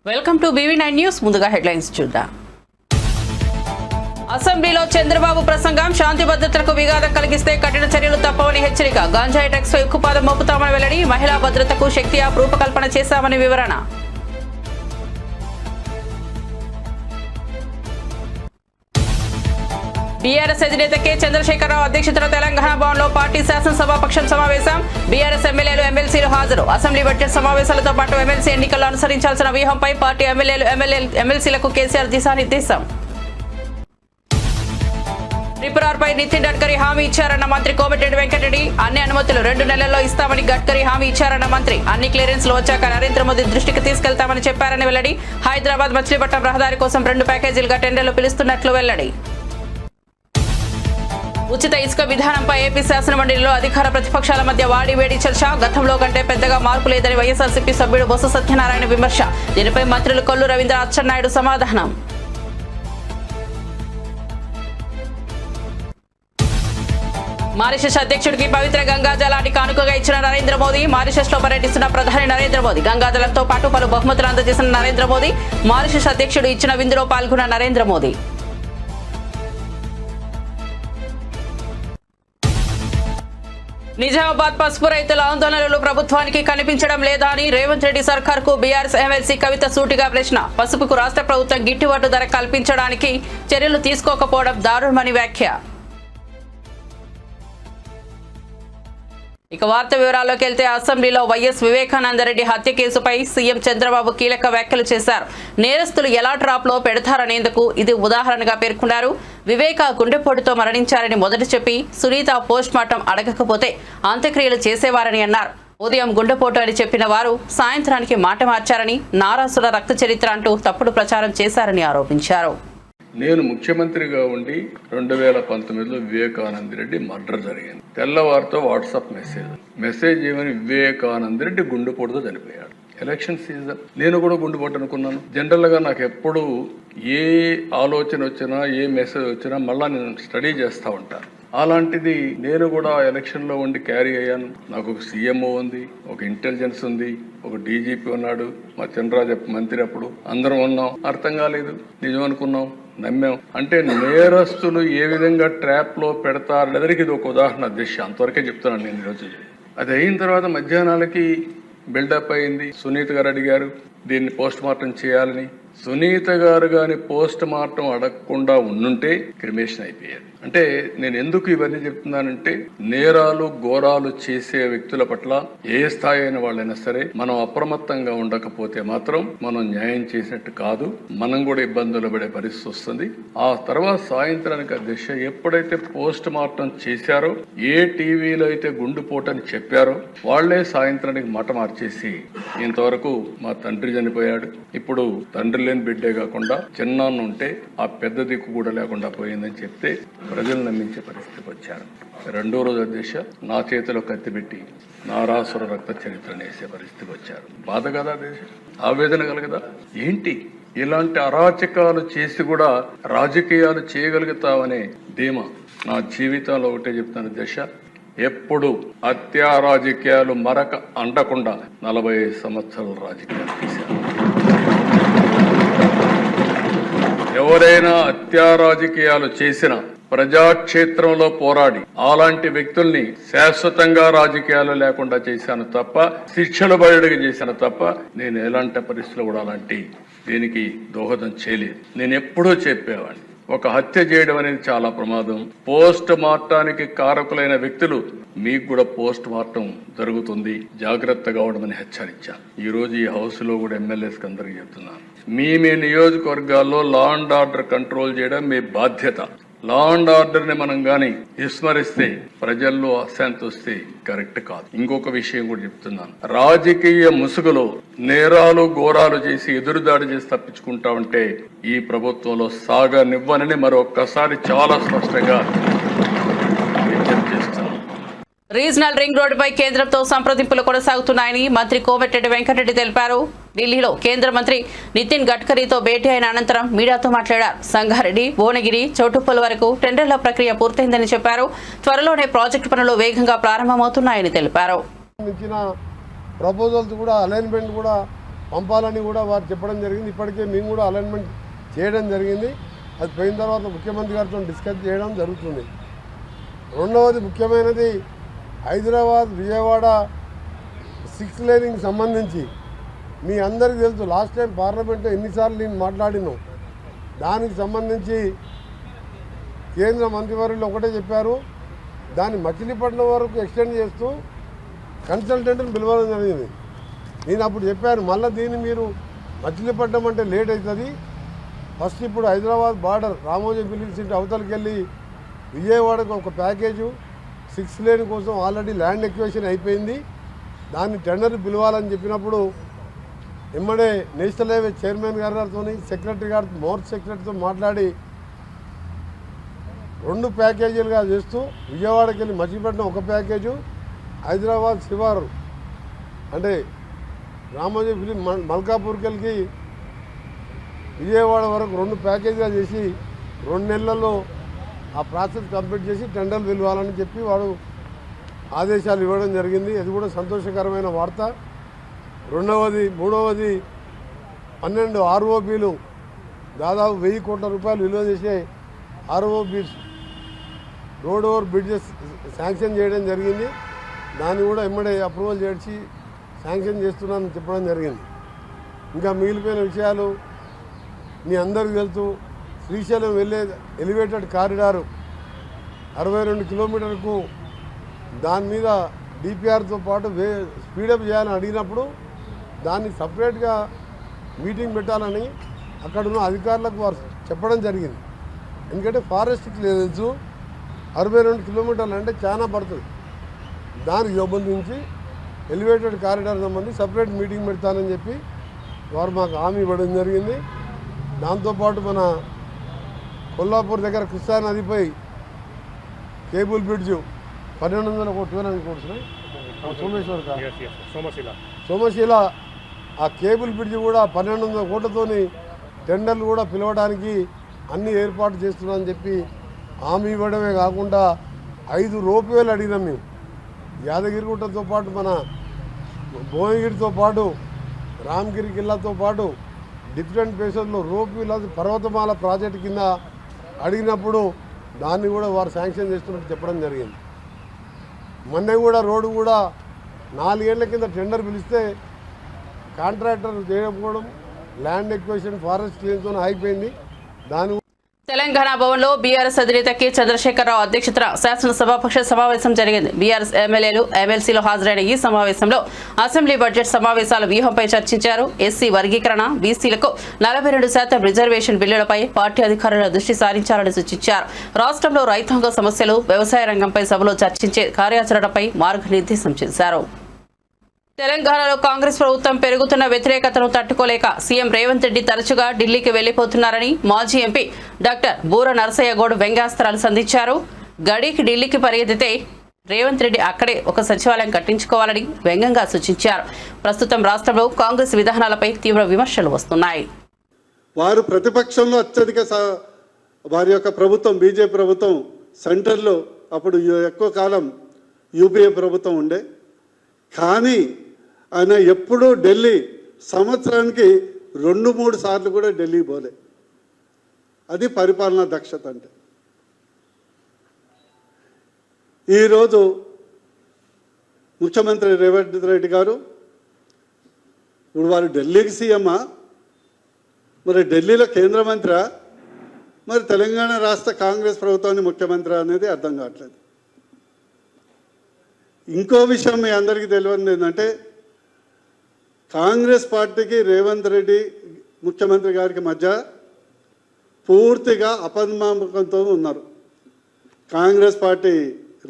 Welcome to BV9 news. ముందుగా headlines చూద్దాం. అసెంబ్లీలో చంద్రబాబు ప్రసంగం శాంతి భద్రతలకు విఘాతం కలిగిస్తే కఠిన చర్యలు తప్పవని హెచ్చరిక. గంజాయి టాక్స్ పై ఉక్కుపాదం మోపుతామని వెల్లడి. మహిళా భద్రతకు శక్తి యాప్ రూపకల్పన చేశామని వివరణ. బీఆర్ఎస్ అధినేత కె చంద్రశేఖరరావు అధ్యక్షతన తెలంగాణ భవన్లో పార్టీ శాసనసభాపక్షం సమావేశం. బీఆర్ఎస్ ఎమ్మెల్యేలు ఎమ్మెల్సీలు హాజరు. అసెంబ్లీ బడ్జెట్ సమావేశాలతో పాటు ఎమ్మెల్సీ ఎన్నికల్లో అనుసరించాల్సిన వ్యూహంపై పార్టీ ఎమ్మెల్యేలు ఎమ్మెల్సీలకు కేసీఆర్ దిశానిర్దేశం. త్రిపురాపై నితిన్ గడ్కరీ హామీ ఇచ్చారన్న మంత్రి కోమటిరెడ్డి వెంకటరెడ్డి. అన్ని అనుమతులు 2 నెలల్లో ఇస్తామని గడ్కరీ హామీ ఇచ్చారన్న మంత్రి. అన్ని క్లియరెన్స్లు వచ్చాక నరేంద్ర మోదీ దృష్టికి తీసుకెళ్తామని చెప్పారని వెల్లడి. హైదరాబాద్ మచిలీపట్నం రహదారి కోసం 2 ప్యాకేజీలుగా టెండర్లు పిలుస్తున్నట్లు వెల్లడి. ఉచిత ఇసుక విధానంపై ఏపీ శాసనమండలిలో అధికార ప్రతిపక్షాల మధ్య వాడివేడి చర్చ. గతంలో కంటే పెద్దగా మార్పు లేదని వైఎస్ఆర్సీపీ సభ్యుడు బొత్స సత్యనారాయణ విమర్శ. దీనిపై మంత్రులు కొల్లు రవీంద్ర, అచ్చెన్నాయుడు సమాధానం. మారిషస్ అధ్యక్షుడికి పవిత్ర గంగాజలాన్ని కానుకగా ఇచ్చిన నరేంద్ర మోదీ. మారిషస్ లో పర్యటిస్తున్న ప్రధాని నరేంద్ర మోదీ. గంగాజలంతో పాటు పలు బహుమతులు అందజేసిన నరేంద్ర మోదీ. మారిషస్ అధ్యక్షుడు ఇచ్చిన విందులో పాల్గొన్న నరేంద్ర మోదీ. నిజామాబాద్ పసుపు రైతుల ఆందోళనలు ప్రభుత్వానికి కనిపించడం లేదా అని రేవంత్ రెడ్డి సర్కార్కు బీఆర్ఎస్ ఎమ్మెల్సీ కవిత సూటిగా ప్రశ్న. పసుపుకు రాష్ట్ర ప్రభుత్వం గిట్టుబాటు ధర కల్పించడానికి చర్యలు తీసుకోకపోవడం దారుణమని వ్యాఖ్య. ఇక వార్త వివరాల్లోకి వెళ్తే, అసెంబ్లీలో వైఎస్ వివేకానందరెడ్డి హత్య కేసుపై సీఎం చంద్రబాబు కీలక వ్యాఖ్యలు చేశారు. నేరస్తులు ఎలా ట్రాప్ లో పెడతారనేందుకు ఇది ఉదాహరణగా పేర్కొన్నారు. వివేక గుండెపోటుతో మరణించారని మొదట చెప్పి సునీత పోస్ట్ మార్టం అడగకపోతే అంత్యక్రియలు చేసేవారని అన్నారు. ఉదయం గుండెపోటు అని చెప్పిన వారు సాయంత్రానికి మాట మార్చారని, నారాసుర రక్త చరిత్ర అంటూ తప్పుడు ప్రచారం చేశారని ఆరోపించారు. నేను ముఖ్యమంత్రిగా ఉండి 2019లో వివేకానంద రెడ్డి మర్డర్ జరిగింది. తెల్లవారితో వాట్సాప్ మెసేజ్ ఏమని, వివేకానంద రెడ్డి గుండెపోటుతో చనిపోయాడు. ఎలక్షన్ సీజన్, నేను కూడా గుండెపోటు అనుకున్నాను. జనరల్ గా నాకు ఎప్పుడు ఏ ఆలోచన వచ్చినా, ఏ మెసేజ్ వచ్చినా మళ్ళా నేను స్టడీ చేస్తూ ఉంటాను. అలాంటిది నేను కూడా ఎలక్షన్ లో ఉండి క్యారీ అయ్యాను. నాకు ఒక సీఎంఓ ఉంది, ఒక ఇంటెలిజెన్స్ ఉంది, ఒక డీజీపీ ఉన్నాడు, మా చంద్రరాజు మంత్రి. అప్పుడు అందరం ఉన్నాం. అర్థం కాలేదు, నిజం అనుకున్నాం, నమ్మాం. అంటే నేరస్తులు ఏ విధంగా ట్రాప్ లో పెడతారనేదానికి ఇది ఒక ఉదాహరణ. దిశ అంతవరకే చెప్తున్నాను నేను ఈరోజు. అది అయిన తర్వాత మధ్యాహ్నాలకి బిల్డప్ అయింది. సునీత గారు అడిగారు దీన్ని పోస్ట్ మార్టం చేయాలని. సునీత గారు గాని పోస్ట్ మార్టం అడగకుండా ఉండుంటే క్రిమేషన్ అయిపోయారు. అంటే నేను ఎందుకు ఇవన్నీ చెప్తున్నానంటే, నేరాలు ఘోరాలు చేసే వ్యక్తుల పట్ల ఏ స్థాయి అయిన వాళ్ళైనా సరే మనం అప్రమత్తంగా ఉండకపోతే మాత్రం మనం న్యాయం చేసినట్టు కాదు, మనం కూడా ఇబ్బందులు పడే పరిస్థితి వస్తుంది. ఆ తర్వాత సాయంత్రానికి అధ్యక్ష ఎప్పుడైతే పోస్ట్ మార్టం చేశారో, ఏ టీవీలో అయితే గుండెపోటని చెప్పారో వాళ్లే సాయంత్రానికి మాట మార్చేసి ఇంతవరకు మా తండ్రి చనిపోయాడు, ఇప్పుడు తండ్రి లేని బిడ్డే కాకుండా చిన్నాన్న ఉంటే ఆ పెద్ద దిక్కు కూడా లేకుండా పోయిందని చెప్తే ప్రజలు నమ్మించే పరిస్థితికి వచ్చారు. 2వ రోజు అధ్యక్ష నా చేతిలో కత్తిపెట్టి నారాసుర రక్త చరిత్రను వేసే పరిస్థితికి వచ్చారు. బాధ కదా దేశ, ఆవేదన కలగదా? ఏంటి ఇలాంటి అరాచకాలు చేసి కూడా రాజకీయాలు చేయగలుగుతామనే ధీమా. నా జీవితంలో ఒకటే చెప్తాను దశ, ఎప్పుడు హత్యా రాజకీయాలు మరక అంటకుండా 45 సంవత్సరాల రాజకీయాలు చేశారు. ఎవరైనా హత్యా రాజకీయాలు చేసిన ప్రజాక్షేత్రంలో పోరాడి అలాంటి వ్యక్తుల్ని శాశ్వతంగా రాజకీయాలు లేకుండా చేశాను తప్ప, శిక్షలు బయటకు చేశాను తప్ప, నేను ఎలాంటి పరిస్థితులు కూడా అలాంటి దీనికి దోహదం చేయలేదు. నేను ఎప్పుడూ చెప్పేవాడిని, ఒక హత్య చేయడం అనేది చాలా ప్రమాదం. పోస్ట్ మార్టానికి కారకులైన వ్యక్తులు మీకు కూడా పోస్ట్ మార్టం జరుగుతుంది, జాగ్రత్తగా ఉండమని హెచ్చరించాను. ఈ రోజు ఈ హౌస్ లో కూడా ఎమ్మెల్యేస్ అందరికీ చెప్తున్నాను, మీ నియోజకవర్గాల్లో లా అండ్ ఆర్డర్ కంట్రోల్ చేయడం మీ బాధ్యత. లా అండ్ ఆర్డర్ ని మనం గాని విస్మరిస్తే ప్రజల్లో అశాంతి వస్తే కరెక్ట్ కాదు. ఇంకొక విషయం కూడా చెప్తున్నాను, రాజకీయ ముసుగులో నేరాలు ఘోరాలు చేసి ఎదురుదాడి చేసి తప్పించుకుంటా ఉంటే ఈ ప్రభుత్వంలో సాగనివ్వనని మరొక్కసారి చాలా స్పష్టంగా విజ్ఞప్తి చేస్తున్నాను. రీజనల్ రింగ్ రోడ్డుపై కేంద్రంతో సంప్రదింపులు కొనసాగుతున్నాయని మంత్రి కోమటిరెడ్డి వెంకటరెడ్డి తెలిపారు. ఢిల్లీలో కేంద్ర మంత్రి నితిన్ గడ్కరీతో భేటీ అయిన అనంతరం మీడియాతో మాట్లాడారు. సంగారెడ్డి, భువనగిరి, చౌటుప్పల్ వరకు టెండర్ల ప్రక్రియ పూర్తయిందని చెప్పారు. త్వరలోనే ప్రాజెక్టు పనులు వేగంగా ప్రారంభమవుతున్నాయని తెలిపారు. ప్రపోజల్స్ కూడా అలైన్మెంట్ కూడా పంపాలని కూడా వారు చెప్పడం జరిగింది. ఇప్పటికే మేము కూడా అలైన్మెంట్ చేయడం జరిగింది. అది పోయిన తర్వాత ముఖ్యమంత్రి గారితో డిస్కస్ చేయడం జరుగుతుంది. రెండవది ముఖ్యమైనది హైదరాబాద్ విజయవాడ 6 లేనింగ్ సంబంధించి మీ అందరికీ తెలుసు, లాస్ట్ టైం పార్లమెంట్లో ఎన్నిసార్లు నేను మాట్లాడినాం. దానికి సంబంధించి కేంద్ర మంత్రివర్యులు ఒకటే చెప్పారు, దాన్ని మచిలీపట్నం వరకు ఎక్స్టెండ్ చేస్తూ కన్సల్టెంట్ని పిలవడం జరిగింది. నేను అప్పుడు చెప్పాను, మళ్ళీ దీన్ని మీరు మచిలీపట్నం అంటే లేట్ అవుతుంది, ఫస్ట్ ఇప్పుడు Hyderabad border Ramoji film city అవతలకి వెళ్ళి విజయవాడకు ఒక ప్యాకేజు 6 లేన్ కోసం ఆల్రెడీ ల్యాండ్ ఎక్విజిషన్ అయిపోయింది, దాన్ని టెండర్ పిలవాలని చెప్పినప్పుడు ఎమ్మడే నేషనల్ హైవే చైర్మన్ గారితో సెక్రటరీ గారితో మోర్చ్ సెక్రటరీతో మాట్లాడి 2 ప్యాకేజీలుగా చేస్తూ విజయవాడకి వెళ్ళి మచిలీపట్నం ఒక ప్యాకేజు, హైదరాబాద్ శివారు అంటే రామోజీ ఫిలిం మల్కాపూర్కి వెళ్ళి విజయవాడ వరకు 2 ప్యాకేజీగా చేసి 2 నెలల్లో ఆ ప్రాసెస్ కంప్లీట్ చేసి టెండర్లు పిలవాలని చెప్పి వాడు ఆదేశాలు ఇవ్వడం జరిగింది. అది కూడా సంతోషకరమైన వార్త. మూడవది 12 ఆర్ఓబీలు దాదాపు 1000 కోట్ల రూపాయలు విలువ చేసే ROBs road over bridges sanction చేయడం జరిగింది. దాన్ని కూడా ఎమ్మడే అప్రూవల్ చేసి శాంక్షన్ చేస్తున్నానని చెప్పడం జరిగింది. ఇంకా మిగిలిపోయిన విషయాలు మీ అందరికీ తెలుసు. శ్రీశైలం వెళ్ళే ఎలివేటెడ్ కారిడారు 62 కిలోమీటర్లకు దాని మీద డిపిఆర్తో పాటు స్పీడప్ చేయాలని అడిగినప్పుడు దాన్ని సపరేట్గా మీటింగ్ పెట్టాలని అక్కడున్న అధికారులకు వారు చెప్పడం జరిగింది. ఎందుకంటే ఫారెస్ట్ క్లియరెన్స్ 62 కిలోమీటర్లు అంటే చాలా పడుతుంది. దానికి సంబంధించి ఎలివేటెడ్ కారిడార్ సంబంధించి సపరేట్ మీటింగ్ పెడతానని చెప్పి వారు మాకు హామీ ఇవ్వడం జరిగింది. దాంతోపాటు మన కొల్లాపూర్ దగ్గర కృష్ణా నదిపై కేబుల్ బ్రిడ్జ్ 1200 కోట్స్ సోమశీల ఆ కేబుల్ బ్రిడ్జ్ కూడా 1200 కోట్లతోని టెండర్లు కూడా పిలవడానికి అన్ని ఏర్పాటు చేస్తున్నామని చెప్పి హామీ ఇవ్వడమే కాకుండా 5 రోప్వేలు అడిగినాం మేము. యాదగిరిగుట్టతో పాటు మన భువనగిరితో పాటు రామగిరి కిల్లాతో పాటు డిఫరెంట్ ప్లేసెస్లో రోప్వేలు పర్వతమాల ప్రాజెక్టు కింద అడిగినప్పుడు దాన్ని కూడా వారు శాంక్షన్ చేస్తున్నట్టు చెప్పడం జరిగింది. మొన్న కూడా రోడ్డు కూడా 4 ఏళ్ల కింద టెండర్ పిలిస్తే కాంట్రాక్టర్ చేయకపోవడం, ల్యాండ్ ఎక్విజిషన్ ఫారెస్ట్ క్లియరెన్స్తో ఆగిపోయింది. దాని తెలంగాణ భవన్లో బీఆర్ఎస్ అధినేత కె చంద్రశేఖరరావు అధ్యక్షతన శాసనసభాపక్ష సమావేశం జరిగింది. బీఆర్ఎస్ ఎమ్మెల్యేలు ఎమ్మెల్సీలు హాజరైన ఈ సమావేశంలో అసెంబ్లీ బడ్జెట్ సమావేశాల వ్యూహంపై చర్చించారు. ఎస్సీ వర్గీకరణ, బీసీలకు 42% రిజర్వేషన్ బిల్లులపై పార్టీ అధికారుల దృష్టి సారించాలని సూచించారు. రాష్ట్రంలో రైతాంగ సమస్యలు, వ్యవసాయ రంగంపై సభలో చర్చించే కార్యాచరణపై మార్గనిర్దేశం చేశారు. తెలంగాణలో కాంగ్రెస్ ప్రభుత్వం పెరుగుతున్న వ్యతిరేకతను తట్టుకోలేక సీఎం రేవంత్ రెడ్డి తరచుగా ఢిల్లీకి వెళ్లిపోతున్నారని మాజీ ఎంపీ డాక్టర్ బూర నరసయ్య గౌడ్ వ్యంగ్యాస్త్రాలు సంధించారు. గడికి ఢిల్లీకి పరిగెత్తితే రేవంత్ రెడ్డి అక్కడే ఒక సచివాలయం కట్టించుకోవాలని వ్యంగ్యంగా సూచించారు. ప్రస్తుతం రాష్ట్రంలో కాంగ్రెస్ విధానాలపై తీవ్ర విమర్శలు వస్తున్నాయి. వారు ప్రతిపక్షంలో అత్యధిక వారి యొక్క ప్రభుత్వం బీజేపీ ప్రభుత్వం సెంటర్లో అప్పుడు ఎక్కువ కాలం యూపీఏ ప్రభుత్వం ఉండే, కానీ ఆయన ఎప్పుడూ ఢిల్లీ సంవత్సరానికి 2-3 సార్లు కూడా ఢిల్లీ పోలే. అది పరిపాలనా దక్షత అంటే. ఈరోజు ముఖ్యమంత్రి రేవంత్ రెడ్డి గారు ఇప్పుడు వారు ఢిల్లీకి సీఎమ్మా, మరి ఢిల్లీలో కేంద్ర మంత్రి, మరి తెలంగాణ రాష్ట్ర కాంగ్రెస్ ప్రభుత్వాన్ని ముఖ్యమంత్రి అనేది అర్థం కావట్లేదు. ఇంకో విషయం మీ అందరికీ తెలియదు ఏంటంటే, కాంగ్రెస్ పార్టీకి రేవంత్ రెడ్డి ముఖ్యమంత్రి గారికి మధ్య పూర్తిగా అపనమ్మకంతో ఉన్నారు. కాంగ్రెస్ పార్టీ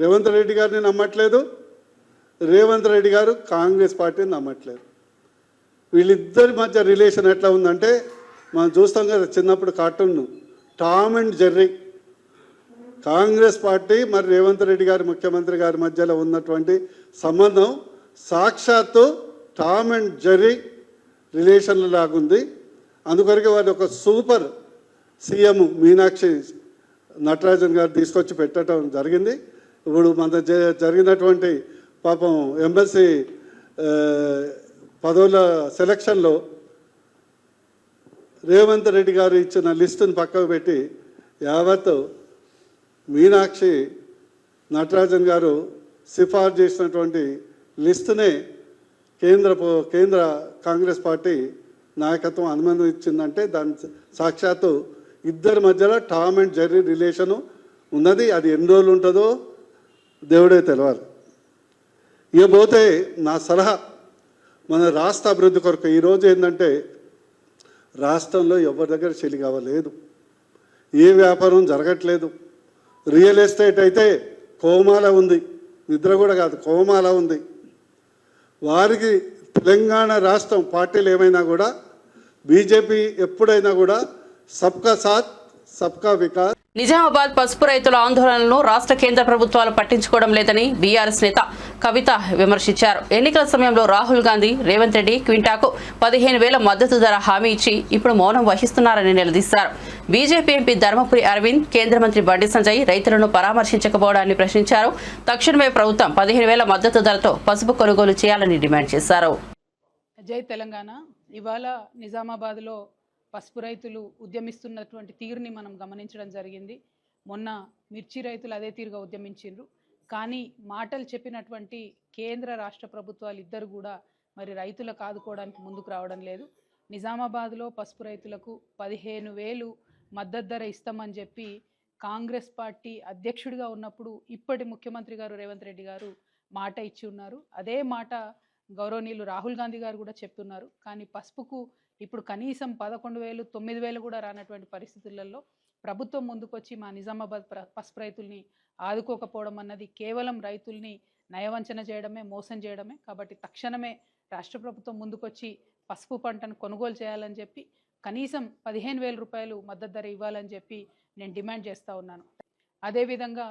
రేవంత్ రెడ్డి గారిని నమ్మట్లేదు, రేవంత్ రెడ్డి గారు కాంగ్రెస్ పార్టీని నమ్మట్లేదు. వీళ్ళిద్దరి మధ్య రిలేషన్ ఎట్లా ఉందంటే, మనం చూస్తాం కదా చిన్నప్పుడు cartoon Tom and Jerry. Congress party మరి రేవంత్ రెడ్డి గారి ముఖ్యమంత్రి గారి మధ్యలో ఉన్నటువంటి సంబంధం సాక్షాత్తు టామ్ అండ్ జెర్రీ రిలేషన్ల లాగుంది. అందుకొరకే వాళ్ళు ఒక సూపర్ సీఎం మీనాక్షి నటరాజన్ గారు తీసుకొచ్చి పెట్టడం జరిగింది. ఇప్పుడు మన జరిగినటువంటి పాపం ఎమ్మెల్సీ పదవుల సెలక్షన్లో రేవంత్ రెడ్డి గారు ఇచ్చిన లిస్టును పక్కకు పెట్టి యావత్ మీనాక్షి నటరాజన్ గారు సిఫార్సు చేసినటువంటి లిస్టునే కేంద్ర కాంగ్రెస్ పార్టీ నాయకత్వం అనుమతించిందంటే దాని సాక్షాత్తు ఇద్దరి మధ్యలో టామ్ అండ్ జెర్రీ రిలేషను ఉన్నది. అది ఎన్ని రోజులు ఉంటుందో దేవుడే తెలవాలి. ఇకపోతే నా సలహా మన రాష్ట్ర అభివృద్ధి కొరకు ఈరోజు ఏంటంటే రాష్ట్రంలో ఎవరి దగ్గర చెలి కావలేదు, ఏ వ్యాపారం జరగట్లేదు. రియల్ ఎస్టేట్ అయితే కోమాల ఉంది, నిద్ర కూడా కాదు కోమాల ఉంది. వారికి తెలంగాణ రాష్ట్రం పార్టీలు ఏమైనా కూడా బీజేపీ ఎప్పుడైనా కూడా సబ్కా సాత్ సబ్కా వికాస్. నిజామాబాద్ పసుపు రైతుల ఆందోళనలను రాష్ట్ర కేంద్ర ప్రభుత్వాలు పట్టించుకోవడం లేదని బీఆర్ఎస్ నేత కవిత విమర్శించారు. ఎన్నికల సమయంలో రాహుల్ గాంధీ, రేవంత్ రెడ్డి క్వింటాకు 15,000 మద్దతు ధర హామీ ఇచ్చి ఇప్పుడు మౌనం వహిస్తున్నారని నిలదీశారు. బీజేపీ ఎంపీ ధర్మపురి అరవింద్, కేంద్ర మంత్రి బండి సంజయ్ రైతులను పరామర్శించకపోవడాన్ని ప్రశ్నించారు. తక్షణమే ప్రభుత్వం 15,000 మద్దతు ధరతో పసుపు కొనుగోలు చేయాలని డిమాండ్ చేశారు. జై తెలంగాణ. ఇవాళ నిజామాబాద్లో పసుపు రైతులు ఉద్యమిస్తున్నటువంటి తీరుని మనం గమనించడం జరిగింది. మొన్న మిర్చి రైతులు అదే తీరుగా ఉద్యమించిండ్రు. కానీ మాటలు చెప్పినటువంటి కేంద్ర రాష్ట్ర ప్రభుత్వాలు ఇద్దరు కూడా మరి రైతులకు ఆదుకోవడానికి ముందుకు రావడం లేదు. నిజామాబాద్లో పసుపు రైతులకు 15,000 మద్దతు ధర ఇస్తామని చెప్పి కాంగ్రెస్ పార్టీ అధ్యక్షుడిగా ఉన్నప్పుడు ఇప్పటి ముఖ్యమంత్రి గారు రేవంత్ రెడ్డి గారు మాట ఇచ్చి ఉన్నారు. అదే మాట గౌరవనీయులు రాహుల్ గాంధీ గారు కూడా చెప్తున్నారు. కానీ పసుపుకు ఇప్పుడు కనీసం 11,000, 9,000 కూడా రానటువంటి పరిస్థితులలో ప్రభుత్వం ముందుకొచ్చి మా నిజామాబాద్ పసుపు రైతుల్ని ఆదుకోకపోవడం అన్నది కేవలం రైతుల్ని నయవంచన చేయడమే, మోసం చేయడమే. కాబట్టి తక్షణమే రాష్ట్ర ప్రభుత్వం ముందుకొచ్చి పసుపు పంటను కొనుగోలు చేయాలని చెప్పి కనీసం 15,000 రూపాయలు మద్దతు ధర ఇవ్వాలని చెప్పి నేను డిమాండ్ చేస్తూ ఉన్నాను. అదేవిధంగా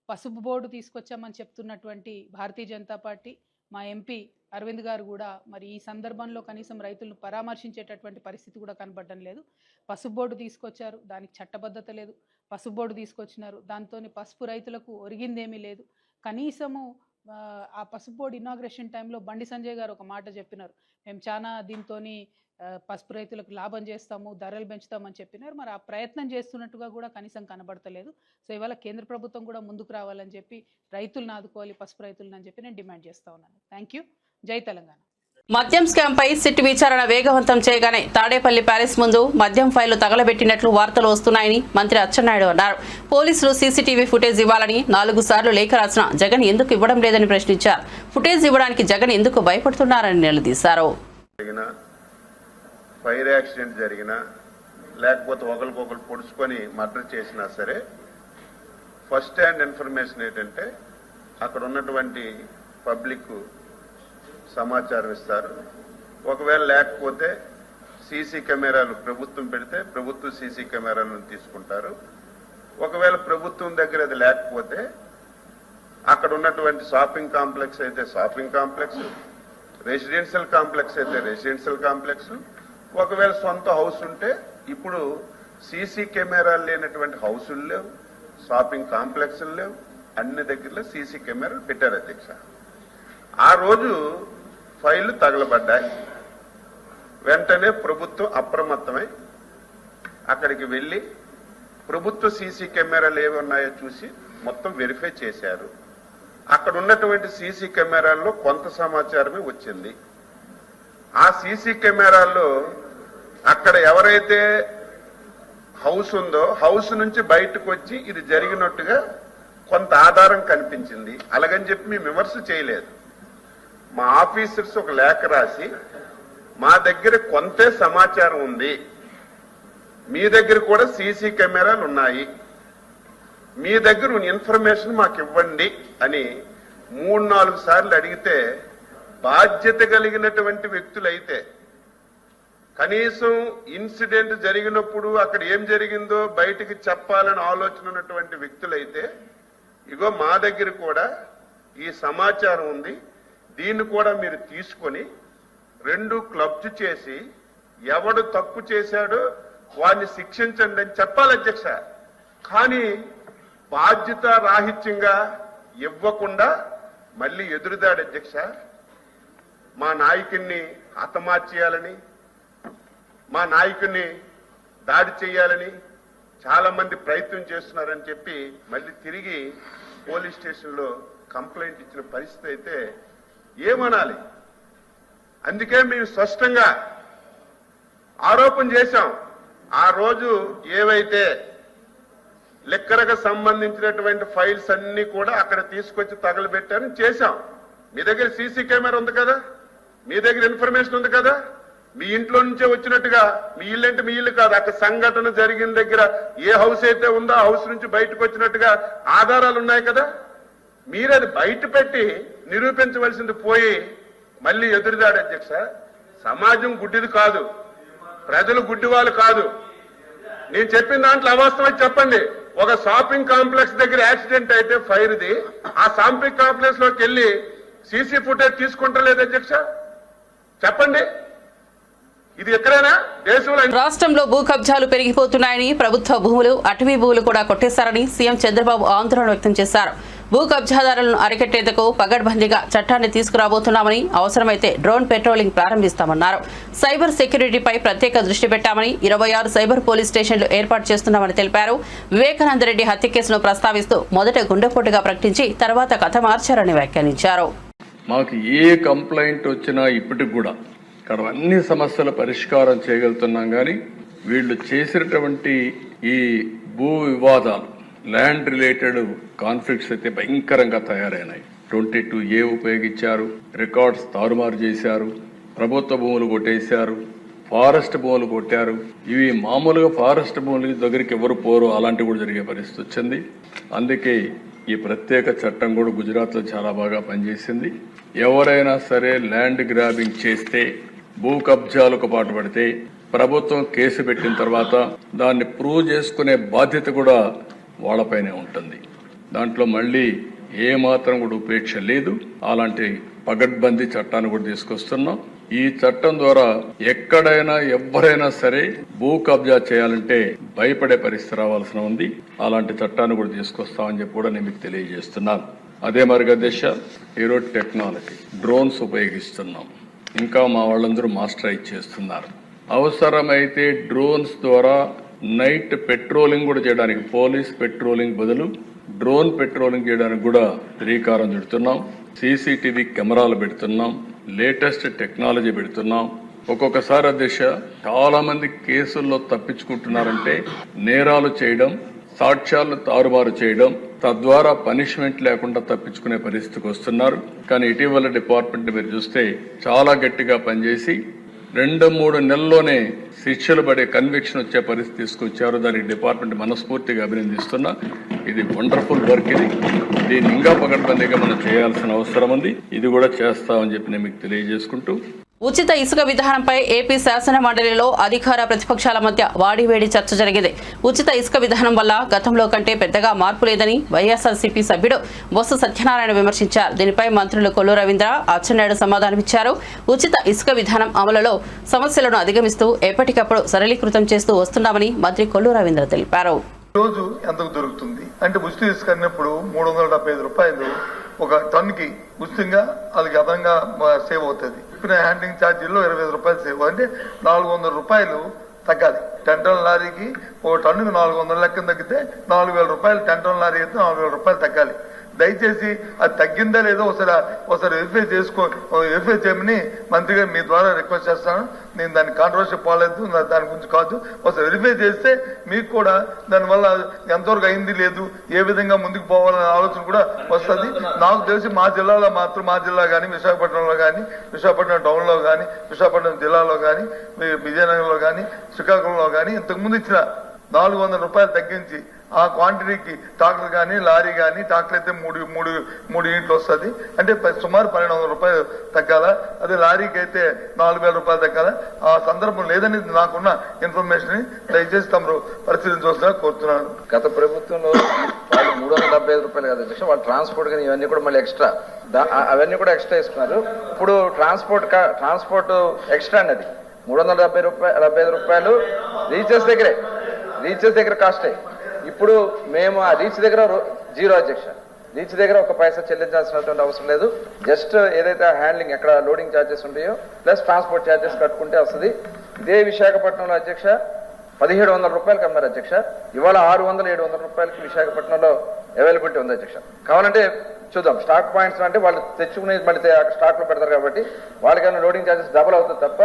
పసుపు బోర్డు తీసుకొచ్చామని చెప్తున్నటువంటి భారతీయ జనతా పార్టీ మా ఎంపీ అరవింద్ గారు కూడా మరి ఈ సందర్భంలో కనీసం రైతులను పరామర్శించేటటువంటి పరిస్థితి కూడా కనబడడం లేదు. పసుపు బోర్డు తీసుకొచ్చారు, దానికి చట్టబద్ధత లేదు. పసుపు బోర్డు తీసుకొచ్చినారు, దాంతో పసుపు రైతులకు ఒరిగిందేమీ లేదు. కనీసము ఆ పసుపు బోర్డు ఇనాగ్రేషన్ టైంలో బండి సంజయ్ గారు ఒక మాట చెప్పినారు, మేము చాలా దీంతో పసుపు రైతులకు లాభం చేస్తాము, ధరలు పెంచుతామని చెప్పినారు. మరి ఆ ప్రయత్నం చేస్తున్నట్టుగా కూడా కనీసం కనబడతలేదు. సో ఇవాళ కేంద్ర ప్రభుత్వం కూడా ముందుకు రావాలని చెప్పి రైతులను ఆదుకోవాలి, పసుపు రైతులను అని చెప్పి నేను డిమాండ్ చేస్తూ ఉన్నాను. Thank you. జై తెలంగాణ. మద్యం స్కామ్పై సిట్ విచారణ వేగవంతం చేయగానే తాడేపల్లి ప్యాలెస్ ముందు మద్యం ఫైళ్లు తగలబెట్టినట్లు వార్తలు వస్తున్నాయని మంత్రి అచ్చెన్నాయుడు అన్నారు. పోలీసులు సీసీటీవీ ఫుటేజ్ ఇవ్వాలని 4 సార్లు లేఖ రాసిన జగన్ ఎందుకు ఇవ్వడం లేదని ప్రశ్నించారు. ఫుటేజ్ ఇవ్వడానికి జగన్ ఎందుకు భయపడుతున్నారని నిలదీశారు. ఫైర్ యాక్సిడెంట్ జరిగినా లేకపోతే ఒకరికొకరు పొడుచుకొని మర్డర్ చేసినా సరే ఫస్ట్ హ్యాండ్ ఇన్ఫర్మేషన్ ఏంటంటే అక్కడ ఉన్నటువంటి పబ్లిక్ సమాచారం ఇస్తారు. ఒకవేళ లేకపోతే సీసీ కెమెరాలు ప్రభుత్వం పెడితే ప్రభుత్వం సీసీ కెమెరాలను తీసుకుంటారు. ఒకవేళ ప్రభుత్వం దగ్గర అది లేకపోతే అక్కడ ఉన్నటువంటి షాపింగ్ కాంప్లెక్స్ అయితే షాపింగ్ కాంప్లెక్స్, రెసిడెన్షియల్ కాంప్లెక్స్ అయితే రెసిడెన్షియల్ కాంప్లెక్స్, ఒకవేళ సొంత హౌస్ ఉంటే ఇప్పుడు సీసీ కెమెరాలు లేనటువంటి హౌసులు లేవు, షాపింగ్ కాంప్లెక్స్లు లేవు, అన్ని దగ్గరలో సీసీ కెమెరాలు పెట్టారు అధ్యక్ష. ఆ రోజు ఫైళ్లు తగలబడ్డాయి. వెంటనే ప్రభుత్వం అప్రమత్తమై అక్కడికి వెళ్లి ప్రభుత్వ సీసీ కెమెరాలు ఏవి ఉన్నాయో చూసి మొత్తం వెరిఫై చేశారు. అక్కడ ఉన్నటువంటి సీసీ కెమెరాల్లో కొంత సమాచారమే వచ్చింది. ఆ సీసీ కెమెరాల్లో అక్కడ ఎవరైతే హౌస్ ఉందో హౌస్ నుంచి బయటకు వచ్చి ఇది జరిగినట్టుగా కొంత ఆధారం కనిపించింది. అలాగని చెప్పి మేము విమర్శ చేయలేదు. మా ఆఫీసర్స్ ఒక లేఖ రాసి మా దగ్గర కొంతే సమాచారం ఉంది, మీ దగ్గర కూడా సీసీ కెమెరాలు ఉన్నాయి, మీ దగ్గర ఇన్ఫర్మేషన్ మాకు ఇవ్వండి అని 3-4 సార్లు అడిగితే బాధ్యత కలిగినటువంటి వ్యక్తులైతే కనీసం ఇన్సిడెంట్ జరిగినప్పుడు అక్కడ ఏం జరిగిందో బయటికి చెప్పాలని ఆలోచన ఉన్నటువంటి వ్యక్తులైతే ఇగో మా దగ్గర కూడా ఈ సమాచారం ఉంది, దీన్ని కూడా మీరు తీసుకొని 2 క్లబ్స్ చేసి ఎవడు తప్పు చేశాడో వాడిని శిక్షించండి అని చెప్పాలి అధ్యక్ష. కానీ బాధ్యత రాహిత్యంగా ఇవ్వకుండా మళ్ళీ ఎదురుదాడు అధ్యక్ష. మా నాయకుడిని హతమార్చేయాలని, మా నాయకుడిని దాడి చేయాలని చాలా మంది ప్రయత్నం చేస్తున్నారని చెప్పి మళ్ళీ తిరిగి పోలీస్ స్టేషన్లో కంప్లైంట్ ఇచ్చిన పరిస్థితి అయితే ఏమనాలి? అందుకే మేము స్పష్టంగా ఆరోపణ చేశాం. ఆ రోజు ఏవైతే లెక్కరకు సంబంధించినటువంటి ఫైల్స్ అన్ని కూడా అక్కడ తీసుకొచ్చి తగలబెట్టారని చేశాం. మీ దగ్గర సీసీ కెమెరా ఉంది కదా, మీ దగ్గర ఇన్ఫర్మేషన్ ఉంది కదా, మీ ఇంట్లో నుంచే వచ్చినట్టుగా, మీ ఇల్లు అంటే మీ ఇల్లు కాదు, అక్కడ సంఘటన జరిగిన దగ్గర ఏ హౌస్ అయితే ఉందో ఆ హౌస్ నుంచి బయటకు వచ్చినట్టుగా ఆధారాలు ఉన్నాయి కదా. మీరు అది బయట పెట్టి నిరూపించవలసింది పోయి మళ్ళీ ఎదురుదాడు. అధ్యక్ష, సమాజం గుడ్డిది కాదు, ప్రజలు గుడ్డి వాళ్ళు కాదు. నేను చెప్పిన దాంట్లో అవాస్తవం చెప్పండి. ఒక షాపింగ్ కాంప్లెక్స్ దగ్గర యాక్సిడెంట్ అయితే ఫైర్ది, ఆ షాపింగ్ కాంప్లెక్స్ లోకి వెళ్ళి సీసీ ఫుటేజ్ తీసుకుంటలేదు అధ్యక్ష, చెప్పండి. ఇది ఎక్కడైనా దేశంలో? రాష్ట్రంలో భూ కబ్జాలు పెరిగిపోతున్నాయని, ప్రభుత్వ భూములు, అటవీ భూములు కూడా కొట్టేశారని సీఎం చంద్రబాబు ఆందోళన వ్యక్తం చేశారు. భూ కబ్జాదారులను అరికట్టేందుకు పగడ్బందీగా చట్టాన్ని తీసుకురాబోతున్నామని, అవసరమైతే డ్రోన్ పెట్రోలింగ్ ప్రారంభిస్తామన్నారు. సైబర్ సెక్యూరిటీపై ప్రత్యేక దృష్టి పెట్టామని, 26 సైబర్ పోలీస్ స్టేషన్లు ఏర్పాటు చేస్తున్నామని తెలిపారు. వివేకానందరెడ్డి హత్య కేసును ప్రస్తావిస్తూ మొదట గుండెపోటుగా ప్రకటించి తర్వాత కథ మార్చారని వ్యాఖ్యానించారు. మాకు ఏ కంప్లైంట్ వచ్చినా ఇప్పటికి కూడా ఇక్కడ అన్ని సమస్యల పరిష్కారం చేయగలుగుతున్నాం. కానీ వీళ్ళు చేసినటువంటి ఈ భూ వివాదాలు, ల్యాండ్ రిలేటెడ్ కాన్ఫ్లిక్ట్స్ అయితే భయంకరంగా తయారైనాయి. 22A ఉపయోగించారు, రికార్డ్స్ తారుమారు చేశారు, ప్రభుత్వ భూములు కొట్టేశారు, ఫారెస్ట్ భూములు కొట్టారు. ఇవి మామూలుగా ఫారెస్ట్ భూముల దగ్గరికి ఎవరు పోరు, అలాంటివి కూడా జరిగే పరిస్థితి వచ్చింది. అందుకే ఈ ప్రత్యేక చట్టం కూడా గుజరాత్లో చాలా బాగా పనిచేసింది. ఎవరైనా సరే ల్యాండ్ గ్రాబింగ్ చేస్తే, భూ కబ్జాలకు పాటుపడితే ప్రభుత్వం కేసు పెట్టిన తర్వాత దాన్ని ప్రూవ్ చేసుకునే బాధ్యత కూడా వాళ్ళపైనే ఉంటుంది. దాంట్లో మళ్ళీ ఏ మాత్రం కూడా ఉపేక్ష లేదు. అలాంటి పగడ్బందీ చట్టాన్ని కూడా తీసుకొస్తున్నాం. ఈ చట్టం ద్వారా ఎక్కడైనా ఎవరైనా సరే భూ కబ్జా చేయాలంటే భయపడే పరిస్థితి రావాల్సిన ఉంది. అలాంటి చట్టాన్ని కూడా తీసుకొస్తామని చెప్పి కూడా నేను మీకు తెలియజేస్తున్నాను. అదే మరిగా దిశ ఈరోజు టెక్నాలజీ, డ్రోన్స్ ఉపయోగిస్తున్నాం. ఇంకా మా వాళ్ళందరూ మాస్టరైజ్ చేస్తున్నారు. అవసరమైతే డ్రోన్స్ ద్వారా నైట్ పెట్రోలింగ్ కూడా చేయడానికి, పోలీస్ పెట్రోలింగ్ బదులు డ్రోన్ పెట్రోలింగ్ చేయడానికి కూడా శ్రీకారం చుడుతున్నాం. సీసీటీవీ కెమెరాలు పెడుతున్నాం, లేటెస్ట్ టెక్నాలజీ పెడుతున్నాం. ఒక్కొక్కసారి అధ్యక్ష చాలా మంది కేసుల్లో తప్పించుకుంటున్నారంటే నేరాలు చేయడం, సాక్ష్యాలను తారుమారు చేయడం, తద్వారా పనిష్మెంట్ లేకుండా తప్పించుకునే పరిస్థితికి వస్తున్నారు. కానీ ఇటీవల డిపార్ట్మెంట్ మీరు చూస్తే చాలా గట్టిగా పనిచేసి 2-3 నెలల్లోనే శిక్షలు పడే కన్విక్షన్ వచ్చే పరిస్థితి తీసుకొచ్చారు. దానికి డిపార్ట్మెంట్ మనస్ఫూర్తిగా అభినందిస్తున్నా. ఇది వండర్ఫుల్ వర్క్. దీన్ని ఇంకా పకడ్బందీగా మనం చేయాల్సిన అవసరం ఉంది. ఇది కూడా చేస్తామని చెప్పి నేను మీకు తెలియజేసుకుంటూ, ఉచిత ఇసుక విధానంపై ఏపీ శాసన మండలిలో అధికార ప్రతిపక్షాల మధ్య వాడివేడి చర్చ జరిగింది. ఉచిత ఇసుక విధానం వల్ల గతంలో కంటే పెద్దగా మార్పు లేదని వైఎస్ఆర్సీపీ సభ్యుడు బొత్స సత్యనారాయణ విమర్శించారు. దీనిపై మంత్రులు కొల్లు రవీంద్ర, అచ్చెన్నాయుడు సమాధానమిచ్చారు. ఉచిత ఇసుక విధానం అమలులో సమస్యలను అధిగమిస్తూ ఎప్పటికప్పుడు సరళీకృతం చేస్తూ వస్తున్నామని మంత్రి కొల్లు రవీంద్ర తెలిపారు. రోజు ఎంతకు దొరుకుతుంది అంటే ఉచిత ఇసుక అన్నప్పుడు 375 రూపాయలు ఒక టన్నుకి ఉచితంగా వాళ్ళకి అదనంగా సేవ్ అవుతుంది. ఇప్పుడు హ్యాండ్లింగ్ ఛార్జీల్లో 25 రూపాయలు సేవ్, అంటే 400 రూపాయలు తగ్గాలి. 10 టన్నుల లారీకి ఒక టన్నుకి 400 లెక్కన తగ్గితే 4000 రూపాయలు, 10 టన్నుల లారీ అయితే 4000 రూపాయలు తగ్గాలి. దయచేసి అది తగ్గిందా లేదో ఒకసారి వెరిఫై చేయమని మంత్రి గారు మీ ద్వారా రిక్వెస్ట్ చేస్తాను. నేను దాన్ని కాంట్రవర్సీ పోలేదు, దాని గురించి కాదు. ఒకసారి వెరిఫై చేస్తే మీకు కూడా దానివల్ల ఎంతవరకు అయింది లేదు, ఏ విధంగా ముందుకు పోవాలనే ఆలోచన కూడా వస్తుంది. నాకు తెలిసి మా జిల్లాలో మాత్రం, మా జిల్లా కానీ, విశాఖపట్నంలో కానీ, విశాఖపట్నం టౌన్లో కానీ, విశాఖపట్నం జిల్లాలో కానీ, విజయనగరంలో కానీ, శ్రీకాకుళంలో కానీ ఇంతకుముందు ఇచ్చిన 400 రూపాయలు తగ్గించి ఆ క్వాంటిటీకి ట్రాక్టర్ కానీ, లారీ కానీ, ట్రాక్టర్ అయితే మూడు యూనిట్లు వస్తుంది, అంటే సుమారు 1200 రూపాయలు తగ్గాల. అదే లారీకి అయితే 4000 రూపాయలు తగ్గాల. ఆ సందర్భం లేదని నాకున్న ఇన్ఫర్మేషన్ దయచేసి తమరు పరిశీలించవలసిన కోరుతున్నాను. గత ప్రభుత్వంలో వాళ్ళు 375 రూపాయలు కదా అధ్యక్ష, వాళ్ళు ట్రాన్స్పోర్ట్ కానీ ఇవన్నీ కూడా మళ్ళీ ఎక్స్ట్రా, అవన్నీ కూడా ఎక్స్ట్రా ఇస్తున్నారు. ఇప్పుడు ట్రాన్స్పోర్ట్ ఎక్స్ట్రా అన్నది 375 రూపాయలు రీచెస్ దగ్గర కాస్టే. ఇప్పుడు మేము ఆ రీచ్ దగ్గర 0 అధ్యక్ష, రీచ్ దగ్గర ఒక పైసా చెల్లించాల్సినటువంటి అవసరం లేదు. జస్ట్ ఏదైతే హ్యాండ్లింగ్ ఎక్కడ లోడింగ్ ఛార్జెస్ ఉంటాయో ప్లస్ ట్రాన్స్పోర్ట్ ఛార్జెస్ కట్టుకుంటే వస్తుంది. ఇదే విశాఖపట్నంలో అధ్యక్ష 1700 రూపాయలకి అమ్మారు అధ్యక్ష. ఇవాళ 600-700 రూపాయలకి విశాఖపట్నంలో అవైలబిలిటీ ఉంది అధ్యక్ష. కావాలంటే చూద్దాం. స్టాక్ పాయింట్స్ అంటే వాళ్ళు తెచ్చుకునే మళ్ళీ స్టాక్ లో పెడతారు కాబట్టి వాళ్ళకైనా లోడింగ్ ఛార్జెస్ డబుల్ అవుతుంది తప్ప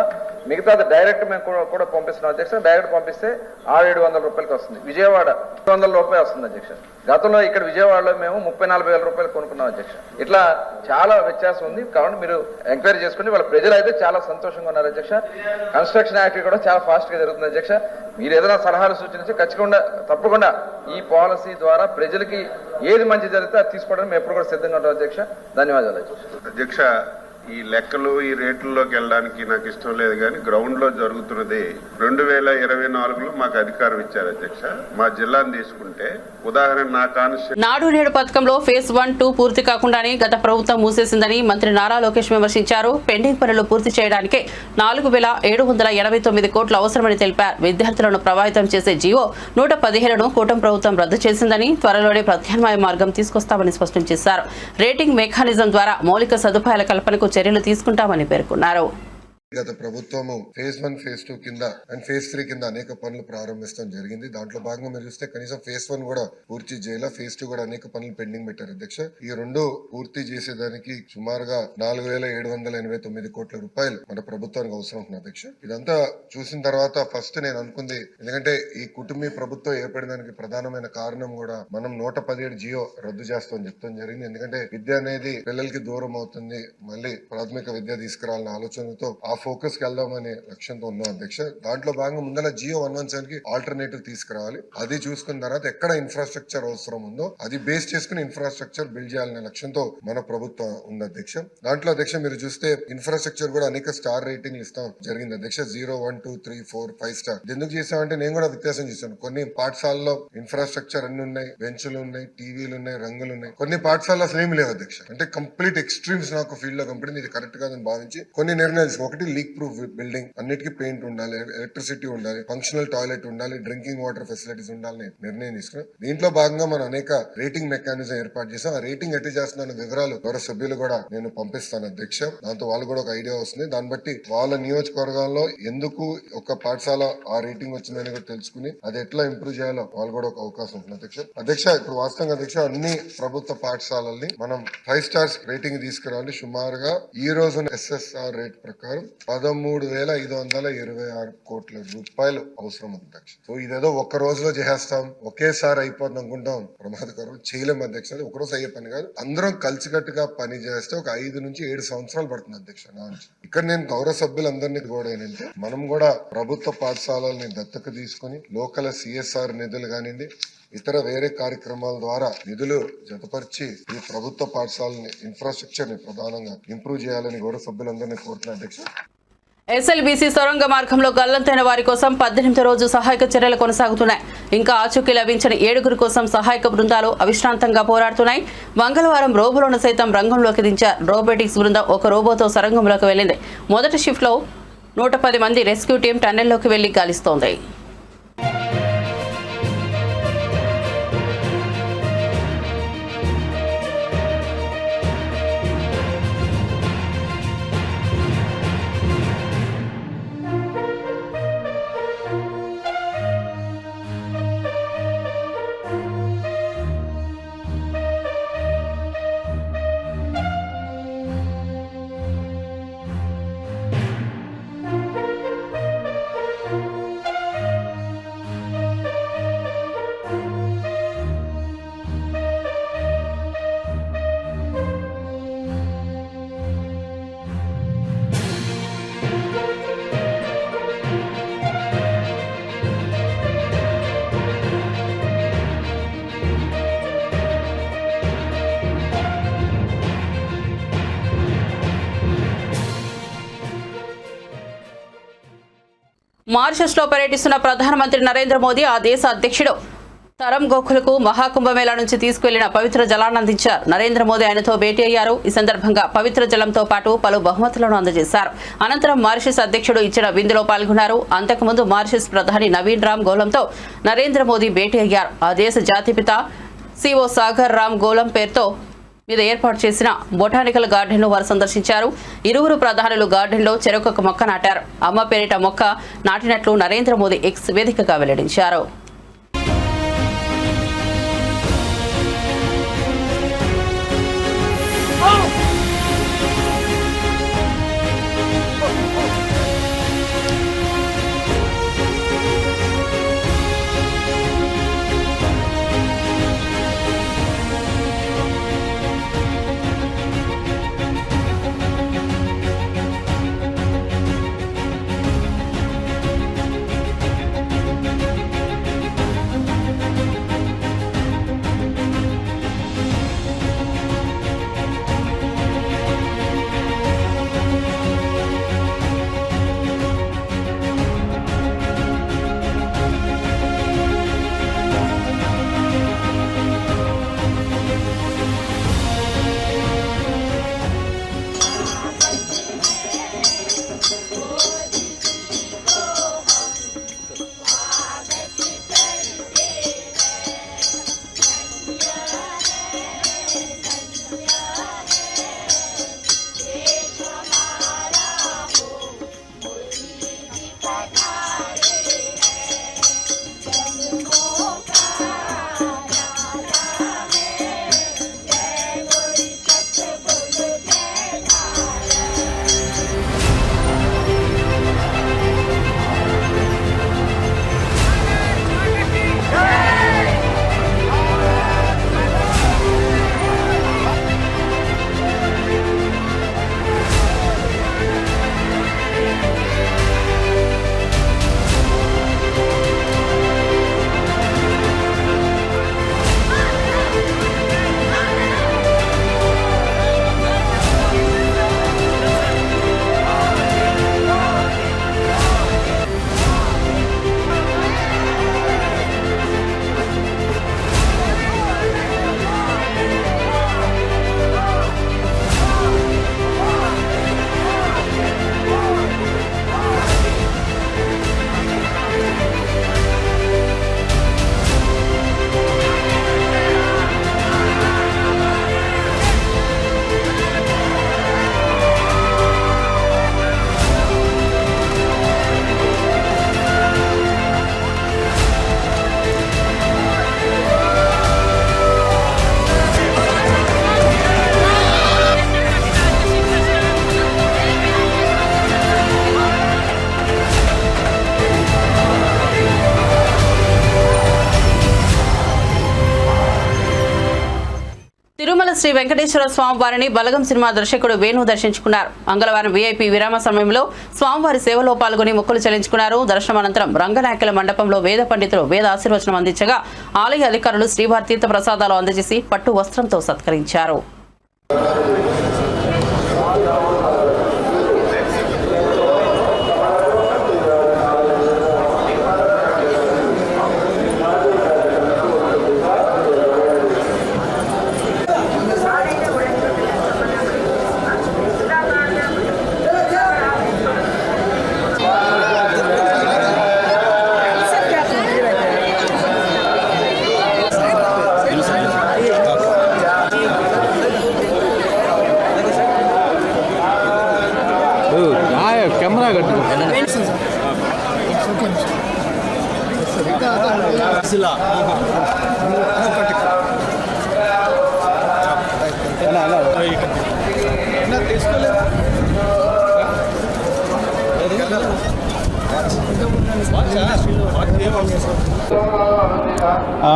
మిగతాది డైరెక్ట్ మేము కూడా పంపిస్తున్నాం అధ్యక్ష. డైరెక్ట్ పంపిస్తే 600-700 రూపాయలకి వస్తుంది. విజయవాడ 200 రూపాయలు వస్తుంది అధ్యక్ష. గతంలో ఇక్కడ విజయవాడలో మేము 30-40 వేల రూపాయలు కొనుక్కున్నాం అధ్యక్ష. ఇట్లా చాలా వ్యత్యాసం ఉంది. కాబట్టి మీరు ఎంక్వైరీ చేసుకుని వాళ్ళ ప్రజలు అయితే చాలా సంతోషంగా ఉన్నారు అధ్యక్ష. కన్స్ట్రక్షన్ యాక్టివిటీ కూడా చాలా ఫాస్ట్ గా జరుగుతుంది అధ్యక్ష. మీరు ఏదైనా సలహాలు సూచించి ఖచ్చితంగా తప్పకుండా ఈ పాలసీ ద్వారా ప్రజలకి ఏది మంచి జరిగితే అది తీసుకోవడానికి మేము ఎప్పుడు కూడా సిద్ధంగా ఉంటాం అధ్యక్ష. ధన్యవాదాలు అధ్యక్ష. ఈ లెక్కలు ఈ రేట్లలోకి వెళ్ళడానికి నాకు ఇష్టం లేదు, కానీ గ్రౌండ్ లో జరుగుతున్నది 2024లో మాకు అధికారం ఇచ్చారు అధ్యక్ష. మా జిల్లాను తీసుకుంటే ఉదాహరణ నా కాన్స్టిట్యూషన్ నాడు నేడు పథకంలో ఫేజ్ 1, 2 పూర్తి కాకుండానే గత ప్రభుత్వం మూసేసిందని మంత్రి నారా లోకేష్ విమర్శించారు. పెండింగ్ పనులు పూర్తి చేయడానికే 4,789 కోట్లు అవసరమని తెలిపారు. విద్యార్థులను ప్రభావితం చేసే జీవో 115ను కూటమి ప్రభుత్వం రద్దు చేసిందని, త్వరలోనే ప్రత్యామ్నాయ మార్గం తీసుకొస్తామని స్పష్టం చేశారు. రేటింగ్ మెకానిజం ద్వారా మౌలిక సదుపాయాల కల్పనకు చర్యలు తీసుకుంటామని పేర్కొన్నారు. గత ప్రభుత్వము ఫేజ్ 1, ఫేజ్ 2 కింద అండ్ ఫేజ్ 3 కింద అనేక పనులు ప్రారంభించడం జరిగింది. దాంట్లో భాగంగా మీరు చూస్తే కనీసం ఫేజ్ 1 కూడా పూర్తి చేయాల, ఫేజ్ 2 కూడా అనేక పనులు పెండింగ్ పెట్టారు అధ్యక్ష. ఈ రెండు పూర్తి చేసేదానికి సుమారుగా 4,789 కోట్ల రూపాయలు మన ప్రభుత్వానికి అవసరం ఉంటుంది అధ్యక్ష. ఇదంతా చూసిన తర్వాత ఫస్ట్ నేను అనుకుంది, ఎందుకంటే ఈ కుటుంబీ ప్రభుత్వం ఏర్పడడానికి ప్రధానమైన కారణం కూడా మనం 117 జియో రద్దు చేస్తామని చెప్తాం జరిగింది. ఎందుకంటే విద్య అనేది పిల్లలకి దూరం అవుతుంది, మళ్ళీ ప్రాథమిక విద్య తీసుకురావాలన్న ఆలోచనతో ఆ ఫోకస్ కి వెళ్దామనే లక్ష్యంతో ఉన్నాం అధ్యక్ష. దాంట్లో భాగంగా ముందర జియో 117 కి ఆల్టర్నేటివ్ తీసుకురావాలి. అది చూసుకున్న తర్వాత ఎక్కడ ఇన్ఫ్రాస్ట్రక్చర్ అవసరం ఉందో అది బేస్ చేసుకుని ఇన్ఫ్రాస్ట్రక్చర్ బిల్డ్ చేయాలనే లక్ష్యంతో మన ప్రభుత్వం ఉంది అధ్యక్ష. దాంట్లో అధ్యక్ష మీరు చూస్తే ఇన్ఫ్రాస్ట్రక్చర్ కూడా అనేక స్టార్ రేటింగ్లు ఇస్తాం జరిగింది అధ్యక్ష. 0, 1, 2, 3, 4, 5 స్టార్. ఎందుకు చేసామంటే నేను కూడా వ్యత్యాసం చేశాను. కొన్ని పాఠశాలలో ఇన్ఫ్రాస్ట్రక్చర్ అన్ని ఉన్నాయి, బెంచ్లు ఉన్నాయి, టీవీలు ఉన్నాయి, రంగులు ఉన్నాయి. కొన్ని పాఠశాలలో అసలు ఏమి లేవు అధ్యక్ష. అంటే కంప్లీట్ ఎక్స్ట్రీమ్స్ నాకు ఫీల్డ్ లో కంపెనీ ఇది కరెక్ట్ కాదని భావించి కొన్ని నిర్ణయాలు. ఒకటి లీక్ ప్రూఫ్ బిల్డింగ్, అన్నిటికీ పెయింట్ ఉండాలి, ఎలక్ట్రిసిటీ ఉండాలి, ఫంక్షనల్ టాయిలెట్ ఉండాలి, డ్రింకింగ్ వాటర్ ఫెసిలిటీస్ ఉండాలని నిర్ణయం తీసుకున్నాం. దీంట్లో భాగంగా మనం అనేక రేటింగ్ మెకానిజం ఏర్పాటు చేసాం. ఆ రేటింగ్ ఎట్టి చేస్తున్న వివరాలు గౌరవ సభ్యులు కూడా నేను పంపిస్తాను అధ్యక్ష. దాంతో వాళ్ళు కూడా ఒక ఐడియా వస్తుంది. దాన్ని బట్టి వాళ్ళ నియోజకవర్గాల్లో ఎందుకు ఒక పాఠశాల ఆ రేటింగ్ వచ్చిందని కూడా తెలుసుకుని అది ఎట్లా ఇంప్రూవ్ చేయాలో వాళ్ళు కూడా ఒక అవకాశం ఉంటుంది అధ్యక్ష. ఇప్పుడు వాస్తవంగా అధ్యక్ష అన్ని ప్రభుత్వ పాఠశాలల్ని మనం 5 స్టార్స్ రేటింగ్ తీసుకురావాలి. సుమారుగా ఈ రోజు SSR రేట్ ప్రకారం 13,526 కోట్ల రూపాయలు అవసరం ఉంది అధ్యక్ష. సో ఇదేదో ఒక్క రోజులో చేసేస్తాం, ఒకేసారి అయిపోతుంది అనుకుంటాం, ప్రమాదకరం. చేయలేము అధ్యక్ష. ఒక రోజు అయ్యే పని కాదు. అందరం కలిసికట్టుగా పని చేస్తే ఒక 5 నుంచి 7 సంవత్సరాలు పడుతుంది అధ్యక్ష. ఇక్కడ నేను గౌరవ సభ్యులందరినీ కూడా ఏంటంటే మనం కూడా ప్రభుత్వ పాఠశాలల్ని దత్తత తీసుకుని లోకల్ CSR నిధులు కానివ్వండి, ఇతర వేరే కార్యక్రమాల ద్వారా నిధులు జతపరిచి ఈ ప్రభుత్వ పాఠశాలని ఇన్ఫ్రాస్ట్రక్చర్ ని ప్రధానంగా ఇంప్రూవ్ చేయాలని గౌరవ సభ్యులందరినీ కోరుతున్నా అధ్యక్ష. SLBC సొరంగ మార్గంలో గల్లంతైన వారి కోసం 18వ రోజు సహాయక చర్యలు కొనసాగుతున్నాయి. ఇంకా ఆచూకీ లభించిన 7 కోసం సహాయక బృందాలు అవిశ్రాంతంగా పోరాడుతున్నాయి. మంగళవారం రోబోలను సైతం రంగంలోకి దించారు. రోబోటిక్స్ బృందం ఒక రోబోతో సొరంగంలోకి వెళ్లింది. మొదటి షిఫ్ట్ లో 110 మంది రెస్క్యూ టీం టన్నెల్లోకి వెళ్లి గాలిస్తోంది. మారిషస్ లో పర్యటిస్తున్న ప్రధానమంత్రి నరేంద్ర మోదీ ఆ దేశ అధ్యక్షుడు తరం గోఖలకు మహాకుంభమేళా నుంచి తీసుకువెళ్లిన పవిత్ర జలాన్ని అందించారు. నరేంద్ర మోదీ ఆయనతో భేటీ అయ్యారు. ఈ సందర్భంగా పవిత్ర జలంతో పాటు పలు బహుమతులను అందజేశారు. అనంతరం మారిషస్ అధ్యక్షుడు ఇచ్చిన విందులో పాల్గొన్నారు. అంతకుముందు మారిషస్ ప్రధాని నవీన్ రామ్ గోలంతో నరేంద్ర మోదీ భేటీ అయ్యారు. ఆ దేశ జాతిపిత సిఓ సాగర్ రామ్ గోలం పేరుతో మీద ఏర్పాటు చేసిన బొటానికల్ గార్డెన్ ను వారు సందర్శించారు. ఇరువురు ప్రధానులు గార్డెన్ లో చెరొక మొక్క నాటారు. అమ్మ పేరిట మొక్క నాటినట్లు నరేంద్ర మోదీ ఎక్స్ వేదికగా వెల్లడించారు. తిరుమల శ్రీ వెంకటేశ్వర స్వామి వారిని బలగం సినిమా దర్శకుడు వేణు దర్శించుకున్నారు. మంగళవారం వీఐపీ విరామ సమయంలో స్వామివారి సేవలో పాల్గొని మొక్కులు చెల్లించుకున్నారు. దర్శనం అనంతరం రంగనాయకుల మండపంలో వేద పండితులు వేద ఆశీర్వచనం అందించగా ఆలయ అధికారులు శ్రీవారి తీర్థ ప్రసాదాలు అందజేసి పట్టు వస్త్రంతో సత్కరించారు.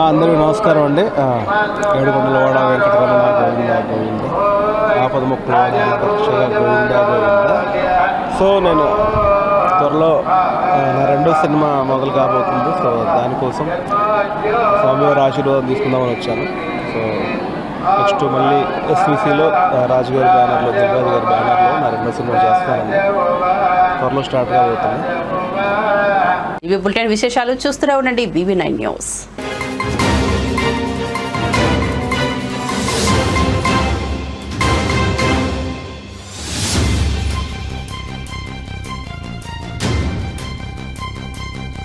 అందరికీ నమస్కారం అండి. ఏడుకొండలవాడ వెంకటరమణ గోవింద గోవింద ఆపద ముక్కుల గోవింద గోవింద. సో నేను త్వరలో నా రెండో సినిమా మొదలు కాబోతుంది. సో దానికోసం స్వామివారి ఆశీర్వాదం తీసుకుందామని వచ్చాను. సో నెక్స్ట్ మళ్ళీ ఎస్విసిలో రాజుగారి బ్యానర్లో దిల్రాజు గారి బ్యానర్లో నా రెండో సినిమా చేస్తానండి. త్వరలో స్టార్ట్ కాబోతుంది. ఇవి బులెటిన్ విశేషాలు చూస్తూనే ఉండండి BV9 న్యూస్.